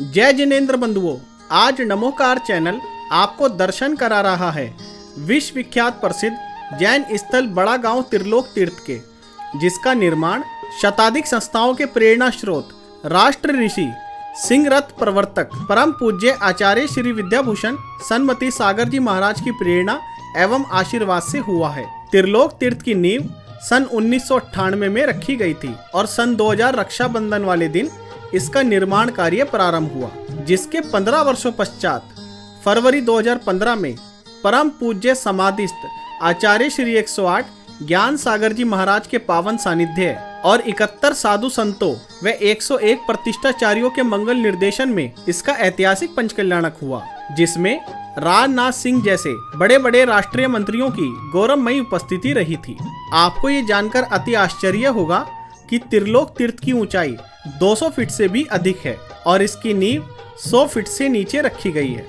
जय जिनेंद्र बंधुओं, आज नमोकार चैनल आपको दर्शन करा रहा है विश्व विख्यात प्रसिद्ध जैन स्थल बड़ा गांव त्रिलोक तीर्थ के, जिसका निर्माण शताधिक संस्थाओं के प्रेरणा स्रोत राष्ट्र ऋषि सिंह रथ प्रवर्तक परम पूज्य आचार्य श्री विद्याभूषण सन्मति सागर जी महाराज की प्रेरणा एवं आशीर्वाद से हुआ है। त्रिलोक तीर्थ की नींव सन 1998 में रखी गई थी और सन 2000 रक्षाबंधन वाले दिन इसका निर्माण कार्य प्रारंभ हुआ, जिसके 15 वर्षों पश्चात फरवरी 2015 में परम पूज्य समाधिस्थ आचार्य श्री 108 ज्ञान सागर जी महाराज के पावन सानिध्य और 71 साधु संतों व 101 प्रतिष्ठाचार्यों के मंगल निर्देशन में इसका ऐतिहासिक पंचकल्याणक हुआ, जिसमें राजनाथ सिंह जैसे बड़े बड़े राष्ट्रीय मंत्रियों की गौरवमयी उपस्थिति रही थी। आपको ये जानकर अति आश्चर्य होगा कि त्रिलोक तीर्थ की ऊंचाई 200 फीट से भी अधिक है और इसकी नींव 100 फीट से नीचे रखी गई है,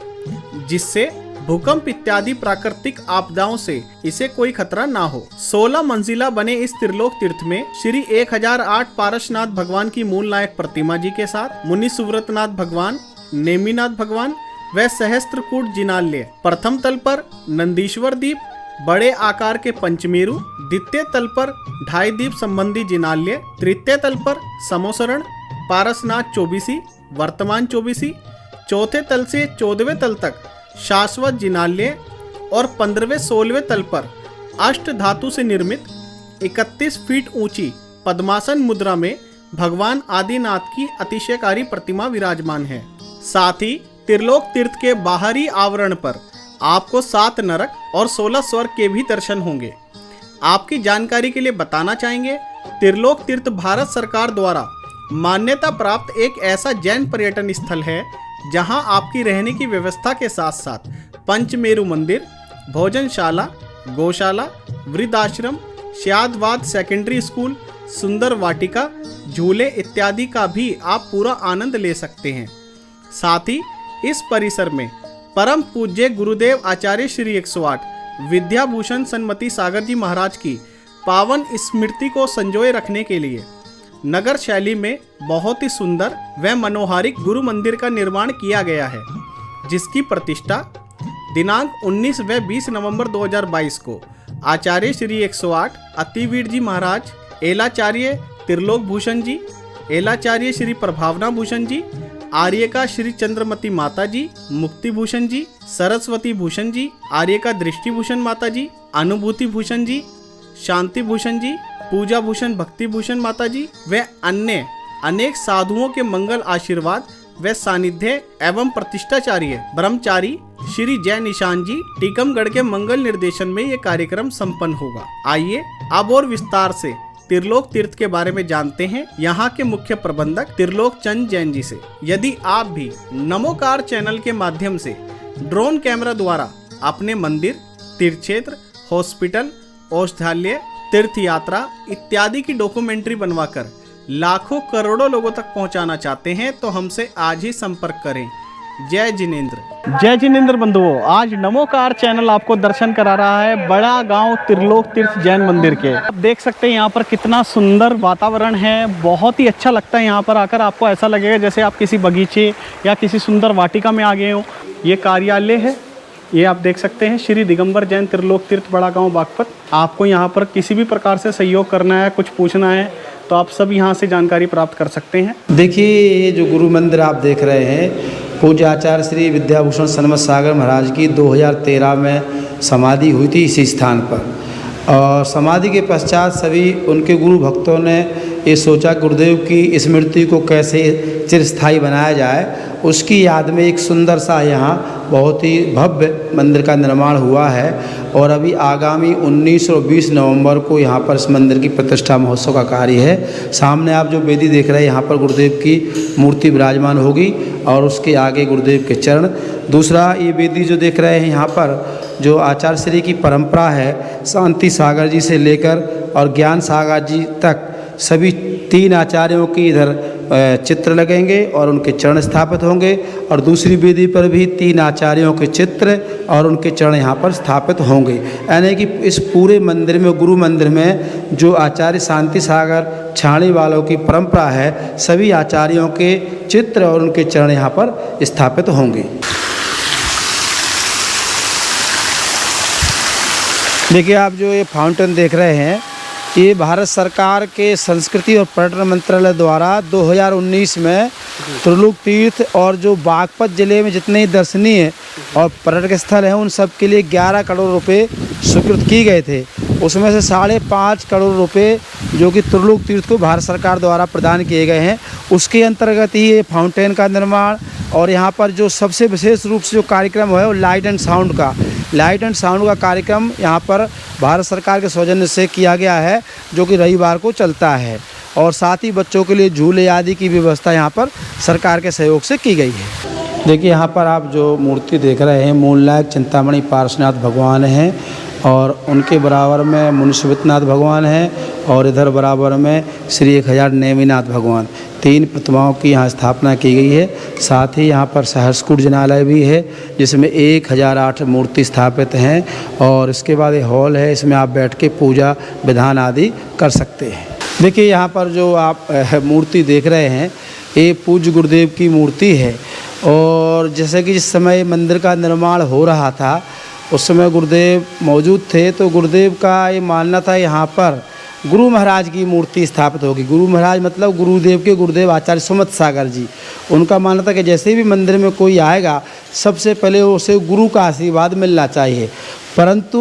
जिससे भूकंप इत्यादि प्राकृतिक आपदाओं से इसे कोई खतरा ना हो। 16 मंजिला बने इस त्रिलोक तीर्थ में श्री 1008 पारसनाथ भगवान की मूल नायक प्रतिमा जी के साथ मुनि सुव्रतनाथ भगवान, नेमिनाथ भगवान व सहस्त्रकूट जिनालय, प्रथम तल पर नंदीश्वर दीप, बड़े आकार के पंचमेरु, द्वितीय तल पर ढाई दीप संबंधी जिनालय, तृतीय तल पर समोसरण, पारसनाथ चौबीसी, वर्तमान चौबीसी, चौथे तल से 14वें तल तक शाश्वत जिनालय और 15वें 16वें तल पर अष्ट धातु से निर्मित 31 फीट ऊंची पद्मासन मुद्रा में भगवान आदिनाथ की अतिशयकारी प्रतिमा विराजमान है। साथ ही त्रिलोक तीर्थ के बाहरी आवरण पर आपको 7 नरक और 16 स्वर्ग के भी दर्शन होंगे। आपकी जानकारी के लिए बताना चाहेंगे, त्रिलोक तीर्थ भारत सरकार द्वारा मान्यता प्राप्त एक ऐसा जैन पर्यटन स्थल है जहां आपकी रहने की व्यवस्था के साथ साथ पंचमेरु मंदिर, भोजनशाला, गौशाला, वृद्धाश्रम, श्यादवाद सेकेंडरी स्कूल, सुंदर वाटिका, झूले इत्यादि का भी आप पूरा आनंद ले सकते हैं। साथ ही इस परिसर में परम पूज्य गुरुदेव आचार्य श्री 108 विद्याभूषण सन्मति सागर जी महाराज की पावन स्मृति को संजोए रखने के लिए नगर शैली में बहुत ही सुंदर व मनोहारिक गुरु मंदिर का निर्माण किया गया है, जिसकी प्रतिष्ठा दिनांक 19 व 20 नवंबर 2022 को आचार्य श्री 108 अतिवीर जी महाराज, एलाचार्य त्रिलोक भूषण जी, एलाचार्य श्री प्रभावना भूषण जी, आर्यका श्री चंद्रमती माता जी, मुक्ति भूषण जी, सरस्वती भूषण जी, आर्यका दृष्टि भूषण माता जी, अनुभूति भूषण जी, शांति भूषण जी, पूजा भूषण भक्ति भूषण माता जी व अन्य अनेक साधुओं के मंगल आशीर्वाद व सानिध्य एवं प्रतिष्ठाचार्य ब्रह्मचारी श्री जय निशान जी टीकमगढ़ के मंगल निर्देशन में ये कार्यक्रम संपन्न होगा। आइए अब और विस्तार से त्रिलोक तीर्थ के बारे में जानते हैं यहाँ के मुख्य प्रबंधक त्रिलोक चंद जैन जी से। यदि आप भी नमोकार चैनल के माध्यम से ड्रोन कैमरा द्वारा अपने मंदिर, तीर्थ क्षेत्र, हॉस्पिटल, औषधालय, तीर्थ यात्रा इत्यादि की डॉक्यूमेंट्री बनवाकर लाखों करोड़ों लोगों तक पहुंचाना चाहते हैं तो हमसे आज ही संपर्क करें। जय जिनेंद्र। जय जिनेंद्र बंधुओं, आज नमोकार चैनल आपको दर्शन करा रहा है बड़ा गांव त्रिलोक तीर्थ जैन मंदिर के। आप देख सकते हैं यहाँ पर कितना सुंदर वातावरण है, बहुत ही अच्छा लगता है यहाँ पर आकर। आपको ऐसा लगेगा जैसे आप किसी बगीचे या किसी सुंदर वाटिका में आ गए हो। ये कार्यालय है, ये आप देख सकते हैं श्री दिगंबर जैन त्रिलोक तीर्थ बड़ा गांव बागपत। आपको यहाँ पर किसी भी प्रकार से सहयोग करना है, कुछ पूछना है तो आप सब यहाँ से जानकारी प्राप्त कर सकते हैं। देखिए, ये जो गुरु मंदिर आप देख रहे हैं, पूज्य आचार्य श्री विद्याभूषण सन्मति सागर महाराज की 2013 में समाधि हुई थी इसी स्थान पर। और समाधि के पश्चात सभी उनके गुरु भक्तों ने ये सोचा गुरुदेव की स्मृति को कैसे चिरस्थायी बनाया जाए। उसकी याद में एक सुंदर सा यहाँ बहुत ही भव्य मंदिर का निर्माण हुआ है और अभी आगामी 19 और 20 नवंबर को यहाँ पर इस मंदिर की प्रतिष्ठा महोत्सव का कार्य है। सामने आप जो वेदी देख रहे हैं, यहाँ पर गुरुदेव की मूर्ति विराजमान होगी और उसके आगे गुरुदेव के चरण। दूसरा, ये वेदी जो देख रहे हैं यहाँ पर जो आचार्य श्री की परंपरा है, शांति सागर जी से लेकर और ज्ञान सागर जी तक सभी 3 आचार्यों की इधर चित्र लगेंगे और उनके चरण स्थापित होंगे, और दूसरी वेदी पर भी 3 आचार्यों के चित्र और उनके चरण यहाँ पर स्थापित होंगे। यानी कि इस पूरे मंदिर में, गुरु मंदिर में जो आचार्य शांति सागर छाणी वालों की परंपरा है, सभी आचार्यों के चित्र और उनके चरण यहाँ पर स्थापित होंगे। देखिए, आप जो ये फाउंटेन देख रहे हैं, ये भारत सरकार के संस्कृति और पर्यटन मंत्रालय द्वारा 2019 में त्रिलोक तीर्थ और जो बागपत ज़िले में जितने दर्शनीय और पर्यटक स्थल हैं उन सब के लिए 11 करोड़ रुपए स्वीकृत किए गए थे। उसमें से 5.5 करोड़ रुपए जो कि त्रिलोक तीर्थ को भारत सरकार द्वारा प्रदान किए गए हैं, उसके अंतर्गत ही ये फाउंटेन का निर्माण और यहाँ पर जो सबसे विशेष रूप से जो कार्यक्रम है वो लाइट एंड साउंड का कार्यक्रम यहाँ पर भारत सरकार के सौजन्य से किया गया है, जो कि रविवार को चलता है। और साथ ही बच्चों के लिए झूले आदि की व्यवस्था यहाँ पर सरकार के सहयोग से की गई है। देखिए, यहाँ पर आप जो मूर्ति देख रहे हैं, मूलनायक चिंतामणि पार्श्वनाथ भगवान हैं और उनके बराबर में मुनिसुवितनाथ भगवान हैं और इधर बराबर में श्री 1000 नेमिनाथ भगवान, 3 प्रतिमाओं की यहाँ स्थापना की गई है। साथ ही यहाँ पर सहस्रकूट जिनालय भी है जिसमें 1008 मूर्ति स्थापित हैं, और इसके बाद ये हॉल है, इसमें आप बैठ के पूजा विधान आदि कर सकते हैं। देखिए, यहाँ पर जो आप मूर्ति देख रहे हैं, ये पूज्य गुरुदेव की मूर्ति है। और जैसे कि जिस समय मंदिर का निर्माण हो रहा था उस समय गुरुदेव मौजूद थे, तो गुरुदेव का ये मानना था यहाँ पर गुरु महाराज की मूर्ति स्थापित होगी। गुरु महाराज मतलब गुरुदेव के गुरुदेव आचार्य सुमत सागर जी। उनका मानना था कि जैसे भी मंदिर में कोई आएगा सबसे पहले उसे गुरु का आशीर्वाद मिलना चाहिए, परंतु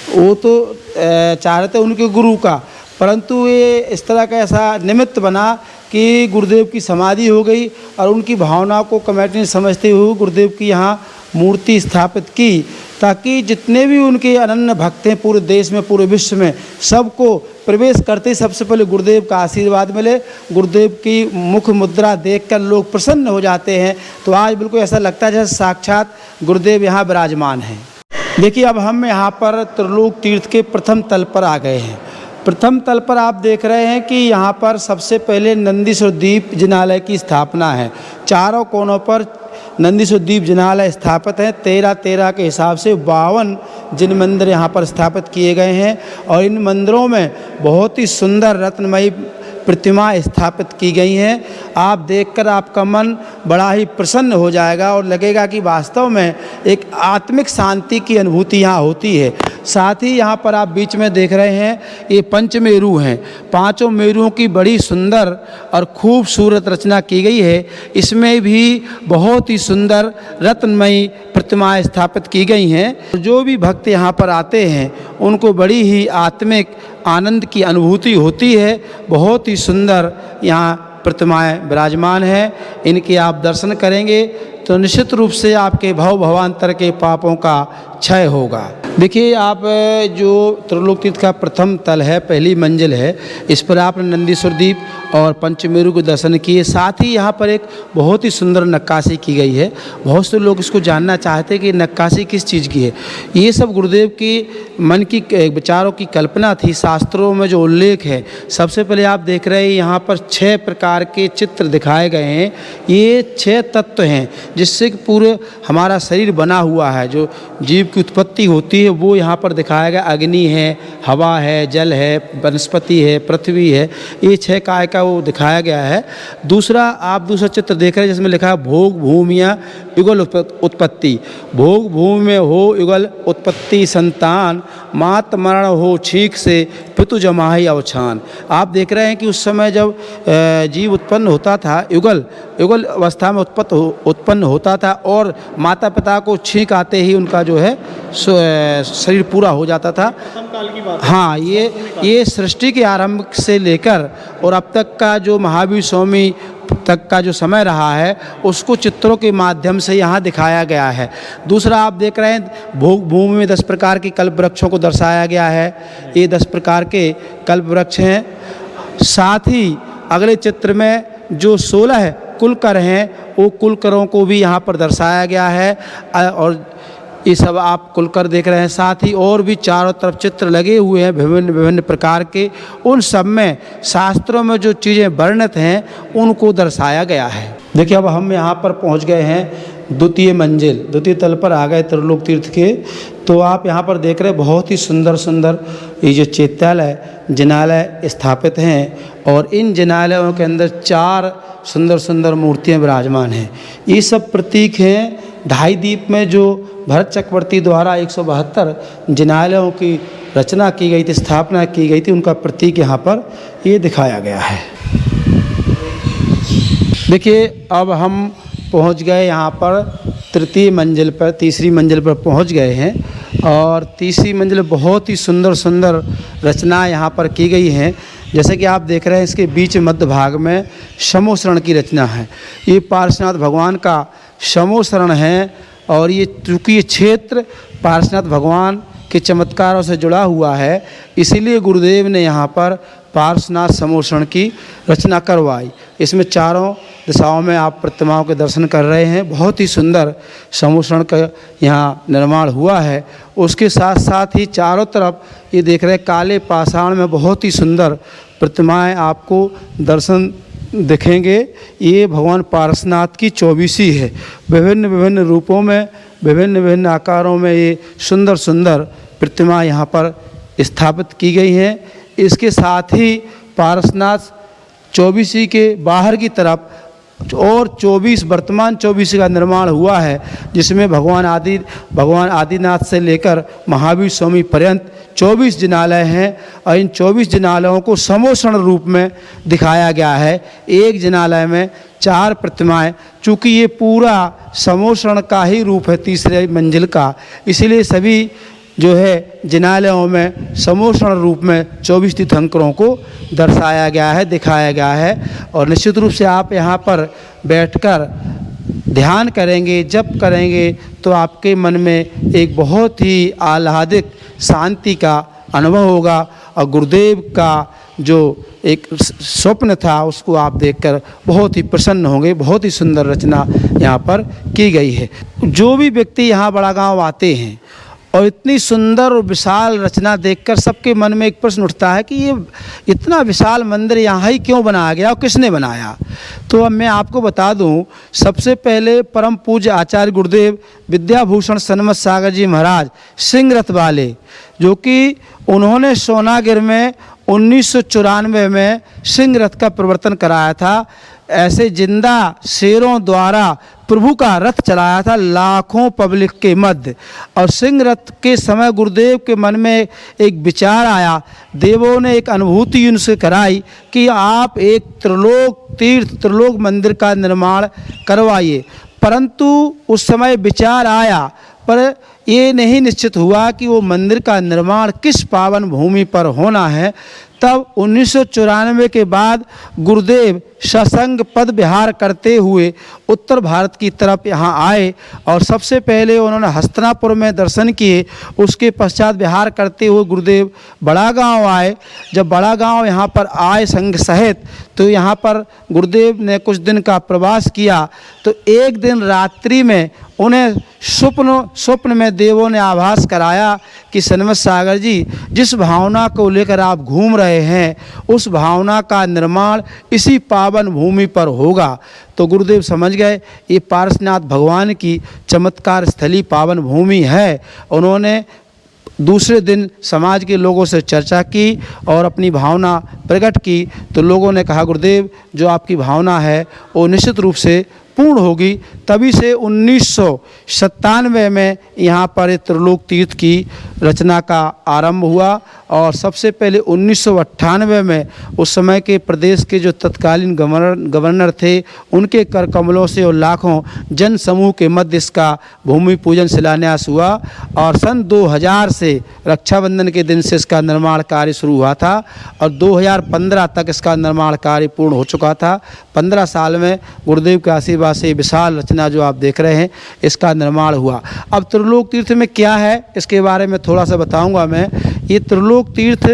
वो तो चाह रहे थे उनके गुरु का, परंतु ये इस तरह का ऐसा निमित्त बना कि गुरुदेव की समाधि हो गई और उनकी भावना को कमेटी ने समझते हुए गुरुदेव की यहाँ मूर्ति स्थापित की, ताकि जितने भी उनके अनन्य भक्त हैं पूरे देश में, पूरे विश्व में, सबको प्रवेश करते सबसे पहले गुरुदेव का आशीर्वाद मिले। गुरुदेव की मुख मुद्रा देखकर लोग प्रसन्न हो जाते हैं। तो आज बिल्कुल ऐसा लगता है जैसे साक्षात गुरुदेव यहाँ विराजमान हैं। देखिए, अब हम यहाँ पर त्रिलोक तीर्थ के प्रथम तल पर आ गए हैं। प्रथम तल पर आप देख रहे हैं कि यहाँ पर सबसे पहले नंदीश्वर दीप जिनालय की स्थापना है। चारों कोनों पर नंदीश्वर दीप जिनालय स्थापित हैं। 13-13 के हिसाब से 52 जिन मंदिर यहाँ पर स्थापित किए गए हैं, और इन मंदिरों में बहुत ही सुंदर रत्नमयी प्रतिमा स्थापित की गई हैं। आप देखकर आपका मन बड़ा ही प्रसन्न हो जाएगा और लगेगा कि वास्तव में एक आत्मिक शांति की अनुभूति यहाँ होती है। साथ ही यहाँ पर आप बीच में देख रहे हैं ये पंचमेरु हैं। 5 मेरुओं की बड़ी सुंदर और खूबसूरत रचना की गई है। इसमें भी बहुत ही सुंदर रत्नमयी प्रतिमाएं स्थापित की गई हैं। जो भी भक्त यहाँ पर आते हैं उनको बड़ी ही आत्मिक आनंद की अनुभूति होती है। बहुत ही सुंदर यहाँ प्रतिमाएं विराजमान हैं। इनके आप दर्शन करेंगे तो निश्चित रूप से आपके भवांतर के पापों का क्षय होगा। देखिए, आप जो त्रिलोक तीर्थ का प्रथम तल है, पहली मंजिल है, इस पर आपने नंदीश्वर दीप और पंचमेरु के दर्शन किए। साथ ही यहाँ पर एक बहुत ही सुंदर नक्काशी की गई है। बहुत से लोग इसको जानना चाहते हैं कि नक्काशी किस चीज़ की है। ये सब गुरुदेव की मन की विचारों की कल्पना थी। शास्त्रों में जो उल्लेख है, सबसे पहले आप देख रहे हैं यहाँ पर 6 प्रकार के चित्र दिखाए गए हैं। ये 6 तत्व हैं जिससे पूरे हमारा शरीर बना हुआ है। जो जीव की उत्पत्ति होती है वो यहाँ पर दिखाया गया। अग्नि है, हवा है, जल है, वनस्पति है, पृथ्वी है, ये 6 काय का वो दिखाया गया है। आप दूसरा चित्र देख रहे हैं जिसमें लिखा है भोग भूमिया युगल उत्पत्ति। भोग भूमि में हो युगल उत्पत्ति संतान, मात मरण हो छींक से पितु जमाही अवछान। आप देख रहे हैं कि उस समय जब जीव उत्पन्न होता था, युगल अवस्था में उत्पन्न होता था और माता पिता को छींक आते ही उनका जो है शरीर पूरा हो जाता था। काल की बात। हाँ, ये सृष्टि के आरंभ से लेकर और अब तक का जो महावीर स्वामी तक का जो समय रहा है उसको चित्रों के माध्यम से यहाँ दिखाया गया है। दूसरा आप देख रहे हैं भोग भूमि में 10 प्रकार के कल्प वृक्षों को दर्शाया गया है। ये 10 प्रकार के कल्प वृक्ष हैं। साथ ही अगले चित्र में जो 16 कुलकर हैं वो कुलकरों को भी यहाँ पर दर्शाया गया है। और ये सब आप खुलकर देख रहे हैं। साथ ही और भी चारों तरफ चित्र लगे हुए हैं विभिन्न विभिन्न प्रकार के। उन सब में शास्त्रों में जो चीज़ें वर्णित हैं उनको दर्शाया गया है। देखिए अब हम यहाँ पर पहुँच गए हैं द्वितीय तल पर आ गए त्रिलोक तीर्थ के। तो आप यहाँ पर देख रहे हैं बहुत ही सुंदर सुंदर ये जो चैत्यालय जिनालय स्थापित हैं और इन जिनालयों के अंदर 4 सुंदर सुंदर मूर्तियाँ विराजमान हैं। ये सब प्रतीक हैं ढाई दीप में जो भरत चक्रवर्ती द्वारा 172 जिनालयों की रचना की गई थी, स्थापना की गई थी, उनका प्रतीक यहाँ पर ये दिखाया गया है। देखिए अब हम पहुँच गए यहाँ पर तीसरी मंजिल पर पहुँच गए हैं और तीसरी मंजिल बहुत ही सुंदर सुंदर रचना यहाँ पर की गई हैं। जैसे कि आप देख रहे हैं इसके बीच मध्य भाग में शमोशरण की रचना है। ये पार्श्वनाथ भगवान का शमोशरण है और ये चूँकि ये क्षेत्र पार्श्वनाथ भगवान के चमत्कारों से जुड़ा हुआ है, इसीलिए गुरुदेव ने यहाँ पर पार्श्वनाथ शमोशरण की रचना करवाई। इसमें चारों दिशाओं में आप प्रतिमाओं के दर्शन कर रहे हैं। बहुत ही सुंदर शमोशरण का यहाँ निर्माण हुआ है। उसके साथ साथ ही चारों तरफ ये देख रहे हैं काले पाषाण में बहुत ही सुंदर प्रतिमाएं आपको दर्शन दिखेंगे। ये भगवान पार्श्वनाथ की 24वीं है। विभिन्न विभिन्न रूपों में विभिन्न विभिन्न आकारों में ये सुंदर सुंदर प्रतिमा यहाँ पर स्थापित की गई हैं। इसके साथ ही पार्श्वनाथ 24वीं के बाहर की तरफ और 24 वर्तमान 24 का निर्माण हुआ है, जिसमें भगवान आदिनाथ से लेकर महावीर स्वामी पर्यंत 24 जिनालय हैं और इन 24 जिनालयों को समोषण रूप में दिखाया गया है। एक जिनालय में 4 प्रतिमाएं, चूँकि ये पूरा समोषण का ही रूप है तीसरे मंजिल का, इसीलिए सभी जो है जिनालयों में समोषण रूप में 24 तीर्थंकरों को दर्शाया गया है, दिखाया गया है। और निश्चित रूप से आप यहाँ पर बैठकर ध्यान करेंगे, जप करेंगे तो आपके मन में एक बहुत ही आह्लादित शांति का अनुभव होगा और गुरुदेव का जो एक स्वप्न था उसको आप देखकर बहुत ही प्रसन्न होंगे। बहुत ही सुंदर रचना यहाँ पर की गई है। जो भी व्यक्ति यहाँ बड़ा गाँव आते हैं और इतनी सुंदर और विशाल रचना देखकर सबके मन में एक प्रश्न उठता है कि ये इतना विशाल मंदिर यहाँ ही क्यों बनाया गया और किसने बनाया। तो अब मैं आपको बता दूं, सबसे पहले परम पूज्य आचार्य गुरुदेव विद्याभूषण सन्मत सागर जी महाराज सिंह रथ वाले, जो कि उन्होंने सोनागिर में 1994 में सिंह रथ का प्रवर्तन कराया था। ऐसे जिंदा शेरों द्वारा प्रभु का रथ चलाया था लाखों पब्लिक के मध्य। और सिंह रथ के समय गुरुदेव के मन में एक विचार आया, देवों ने एक अनुभूति उनसे कराई कि आप एक त्रिलोक मंदिर का निर्माण करवाइए। परंतु उस समय विचार आया पर ये नहीं निश्चित हुआ कि वो मंदिर का निर्माण किस पावन भूमि पर होना है। तब 1994 के बाद गुरुदेव सत्संग पद विहार करते हुए उत्तर भारत की तरफ यहाँ आए और सबसे पहले उन्होंने हस्तिनापुर में दर्शन किए। उसके पश्चात विहार करते हुए गुरुदेव बड़ा गांव आए। जब बड़ा गांव यहाँ पर आए संघ सहित, तो यहाँ पर गुरुदेव ने कुछ दिन का प्रवास किया। तो एक दिन रात्रि में उन्हें स्वप्न में देवों ने आभास कराया कि सन्मत सागर जी, जिस भावना को लेकर आप घूम रहे हैं उस भावना का निर्माण इसी पावन भूमि पर होगा। तो गुरुदेव समझ गए ये पार्श्वनाथ भगवान की चमत्कार स्थली पावन भूमि है। उन्होंने दूसरे दिन समाज के लोगों से चर्चा की और अपनी भावना प्रकट की। तो लोगों ने कहा गुरुदेव, जो आपकी भावना है वो निश्चित रूप से पूर्ण होगी। तभी से 1997 में यहाँ पर त्रिलोक तीर्थ की रचना का आरंभ हुआ और सबसे पहले 1998 में उस समय के प्रदेश के जो तत्कालीन गवर्नर थे उनके कर कमलों से और लाखों जन समूह के मध्य इसका भूमि पूजन शिलान्यास हुआ और सन 2000 से रक्षाबंधन के दिन से इसका निर्माण कार्य शुरू हुआ था और 2015 तक इसका निर्माण कार्य पूर्ण हो चुका था। 15 साल में गुरुदेव के आशीर्वाद से विशाल रचना जो आप देख रहे हैं इसका निर्माण हुआ। अब त्रिलोक तीर्थ में क्या है इसके बारे में थोड़ा सा बताऊंगा मैं। ये त्रिलोक तीर्थ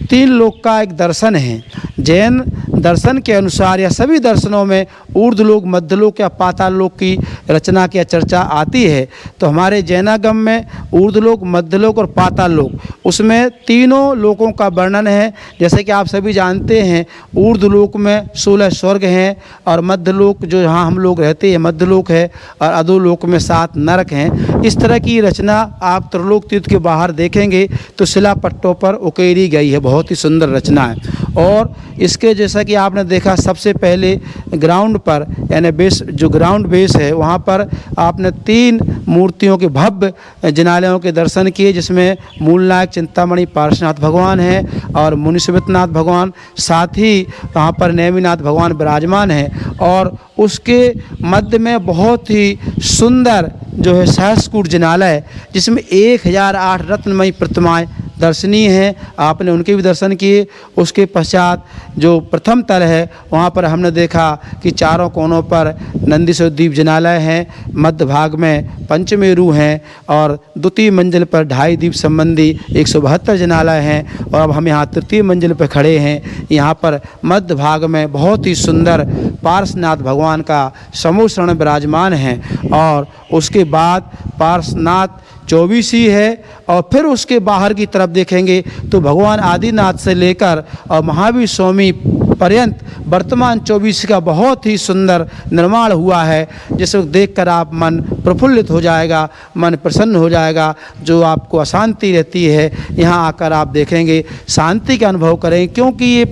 3 लोक का एक दर्शन है। जैन दर्शन के अनुसार या सभी दर्शनों में ऊर्ध्वलोक, मध्यलोक या पाताल लोक की रचना की चर्चा आती है। तो हमारे जैनागम में ऊर्ध्वलोक, मध्यलोक और पाताल लोक, उसमें तीनों लोकों का वर्णन है। जैसे कि आप सभी जानते हैं, ऊर्ध्वलोक में 16 स्वर्ग हैं और मध्यलोक जो जहाँ हम लोग रहते हैं मध्यलोक है, और अधोलोक में 7 नरक हैं। इस तरह की रचना आप त्रिलोक तीर्थ के बाहर देखेंगे तो शिला पट्टों पर उकेरी गई है। बहुत ही सुंदर रचना है। और इसके जैसा कि आपने देखा, सबसे पहले ग्राउंड पर यानी बेस, जो ग्राउंड बेस है, वहाँ पर आपने 3 मूर्तियों के भव्य जिनालयों के दर्शन किए, जिसमें मूलनायक चिंतामणि पार्श्वनाथ भगवान हैं और मुनिसुमितनाथ भगवान, साथ ही वहाँ पर नेमिनाथ भगवान विराजमान हैं। और उसके मध्य में बहुत ही सुंदर जो है सहस्रकूट जिनालय, जिसमें 1008 रत्नमयी प्रतिमाएं दर्शनीय हैं। आपने उनके भी दर्शन किए। उसके पश्चात जो प्रथम तल है, वहाँ पर हमने देखा कि चारों कोनों पर नंदीश्वर दीप जिनालय हैं, मध्य भाग में पंचमेरु हैं और द्वितीय मंजिल पर 2.5 दीप संबंधी 172 जिनालय हैं। और अब हम यहाँ तृतीय मंजिल पर खड़े हैं। यहाँ पर मध्य भाग में बहुत ही सुंदर पार्श्वनाथ भगवान का समूह शरण विराजमान हैं। और उसके बाद पार्श्वनाथ 24 है। और फिर उसके बाहर की तरफ देखेंगे तो भगवान आदिनाथ से लेकर और महावीर स्वामी पर्यंत वर्तमान 24 का बहुत ही सुंदर निर्माण हुआ है, जिसे देखकर आप मन प्रफुल्लित हो जाएगा, मन प्रसन्न हो जाएगा। जो आपको अशांति रहती है, यहाँ आकर आप देखेंगे शांति का अनुभव करें, क्योंकि ये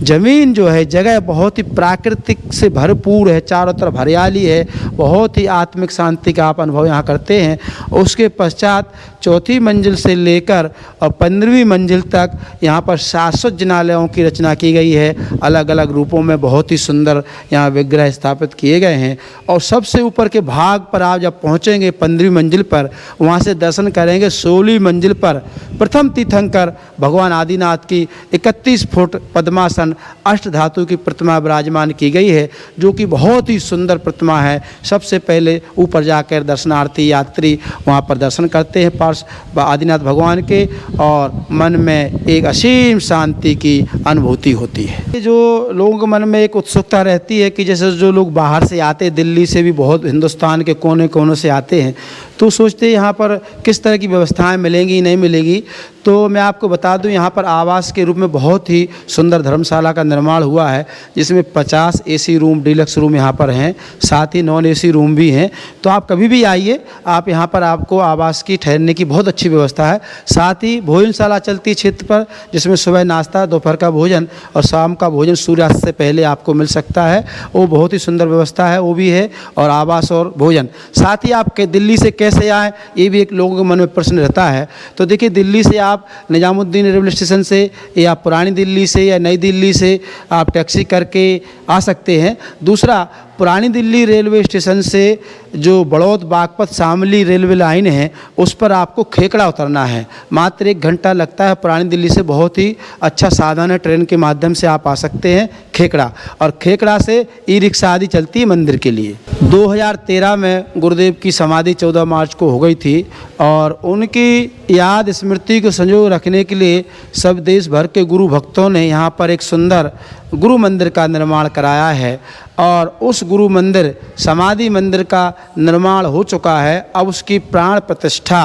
ज़मीन जो है, जगह बहुत ही प्राकृतिक से भरपूर है, चारों तरफ हरियाली है, बहुत ही आत्मिक शांति का आप अनुभव यहाँ करते हैं। उसके पश्चात चौथी मंजिल से लेकर और 15वीं मंजिल तक यहाँ पर शाश्वत जिनालयों की रचना की गई है। अलग अलग रूपों में बहुत ही सुंदर यहाँ विग्रह स्थापित किए गए हैं। और सबसे ऊपर के भाग पर आप जब पहुँचेंगे 15वीं मंजिल पर, वहाँ से दर्शन करेंगे 16वीं मंजिल पर प्रथम तीर्थंकर भगवान आदिनाथ की 31 फुट पद्मासन अष्टधातु की प्रतिमा विराजमान की गई है, जो कि बहुत ही सुंदर प्रतिमा है। सबसे पहले ऊपर जाकर दर्शनार्थी यात्री वहाँ पर दर्शन करते हैं पार्श्व आदिनाथ भगवान के, और मन में एक असीम शांति की अनुभूति होती है। जो लोगों के मन में एक उत्सुकता रहती है कि जैसे जो लोग बाहर से आते, दिल्ली से भी बहुत हिंदुस्तान के कोने कोनों से आते हैं, तो सोचते हैं यहाँ पर किस तरह की व्यवस्थाएं मिलेंगी नहीं मिलेगी। तो मैं आपको बता दूं, यहाँ पर आवास के रूप में बहुत ही सुंदर धर्मशाला का निर्माण हुआ है, जिसमें 50 एसी रूम, डीलक्स रूम यहाँ पर हैं, साथ ही नॉन एसी रूम भी हैं। तो आप कभी भी आइए, आप यहाँ पर आपको आवास की ठहरने की बहुत अच्छी व्यवस्था है। साथ ही भोजनशाला चलती है क्षेत्र पर, जिसमें सुबह नाश्ता, दोपहर का भोजन और शाम का भोजन सूर्यास्त से पहले आपको मिल सकता है। वो बहुत ही सुंदर व्यवस्था है, वो भी है। और आवास और भोजन, साथ ही आप दिल्ली से कैसे आएँ, ये भी एक लोगों के मन में प्रश्न रहता है। तो देखिए, दिल्ली से आप निजामुद्दीन रेलवे स्टेशन से या पुरानी दिल्ली से या नई दिल्ली से आप टैक्सी करके आ सकते हैं। दूसरा, पुरानी दिल्ली रेलवे स्टेशन से जो बड़ौद बागपत शामली रेलवे लाइन है, उस पर आपको खेकड़ा उतरना है। मात्र 1 घंटा लगता है। पुरानी दिल्ली से बहुत ही अच्छा साधन है, ट्रेन के माध्यम से आप आ सकते हैं खेकड़ा। और खेकड़ा से ई रिक्शा आदि चलती है मंदिर के लिए। 2013 में गुरुदेव की समाधि 14 मार्च को हो गई थी, और उनकी याद स्मृति को संजो रखने के लिए सब देश भर के गुरु भक्तों ने यहाँ पर एक सुंदर गुरु मंदिर का निर्माण कराया है। और उस गुरु मंदिर, समाधि मंदिर का निर्माण हो चुका है। अब उसकी प्राण प्रतिष्ठा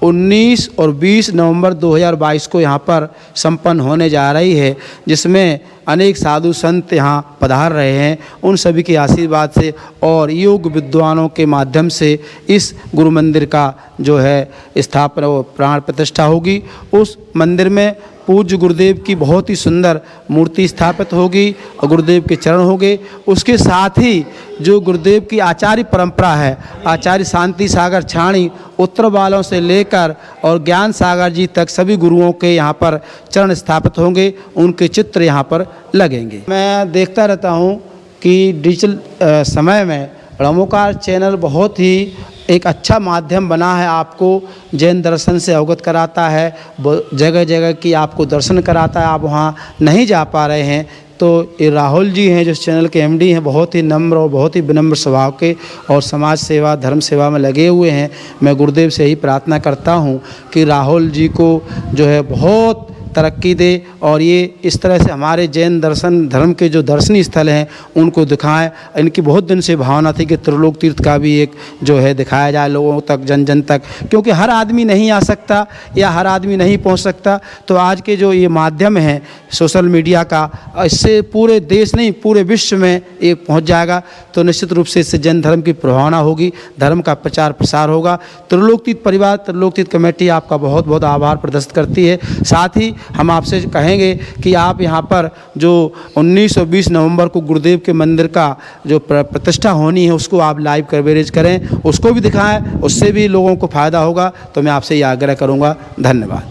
19 और 20 नवंबर 2022 को यहाँ पर संपन्न होने जा रही है, जिसमें अनेक साधु संत यहाँ पधार रहे हैं। उन सभी के आशीर्वाद से और योग विद्वानों के माध्यम से इस गुरु मंदिर का जो है स्थापना व प्राण प्रतिष्ठा होगी। उस मंदिर में पूज्य गुरुदेव की बहुत ही सुंदर मूर्ति स्थापित होगी और गुरुदेव के चरण होंगे। उसके साथ ही जो गुरुदेव की आचार्य परंपरा है, आचार्य शांति सागर छाणी उत्तर वालों से लेकर और ज्ञान सागर जी तक सभी गुरुओं के यहाँ पर चरण स्थापित होंगे, उनके चित्र यहाँ पर लगेंगे। मैं देखता रहता हूँ कि डिजिटल समय में ब्रह्मोकार चैनल बहुत ही एक अच्छा माध्यम बना है, आपको जैन दर्शन से अवगत कराता है, जगह जगह की आपको दर्शन कराता है। आप वहाँ नहीं जा पा रहे हैं तो ये राहुल जी हैं जो चैनल के एमडी हैं, बहुत ही नम्र और बहुत ही विनम्र स्वभाव के और समाज सेवा धर्म सेवा में लगे हुए हैं। मैं गुरुदेव से यही प्रार्थना करता हूँ कि राहुल जी को जो है बहुत तरक्की दे और ये इस तरह से हमारे जैन दर्शन धर्म के जो दर्शनीय स्थल हैं उनको दिखाएं। इनकी बहुत दिन से भावना थी कि त्रिलोक तीर्थ का भी एक जो है दिखाया जाए लोगों तक, जन जन तक, क्योंकि हर आदमी नहीं आ सकता या हर आदमी नहीं पहुंच सकता। तो आज के जो ये माध्यम है सोशल मीडिया का, इससे पूरे देश नहीं पूरे विश्व में ये पहुँच जाएगा। तो निश्चित रूप से इससे जैन धर्म की प्रभावना होगी, धर्म का प्रचार प्रसार होगा। त्रिलोक तीर्थ परिवार, त्रिलोक तीर्थ कमेटी आपका बहुत बहुत आभार प्रदर्शित करती है। साथ ही हम आपसे कहेंगे कि आप यहाँ पर जो 19 और 20 नवंबर को गुरुदेव के मंदिर का जो प्रतिष्ठा होनी है उसको आप लाइव कवरेज करें, उसको भी दिखाएं, उससे भी लोगों को फ़ायदा होगा। तो मैं आपसे ये आग्रह करूँगा। धन्यवाद।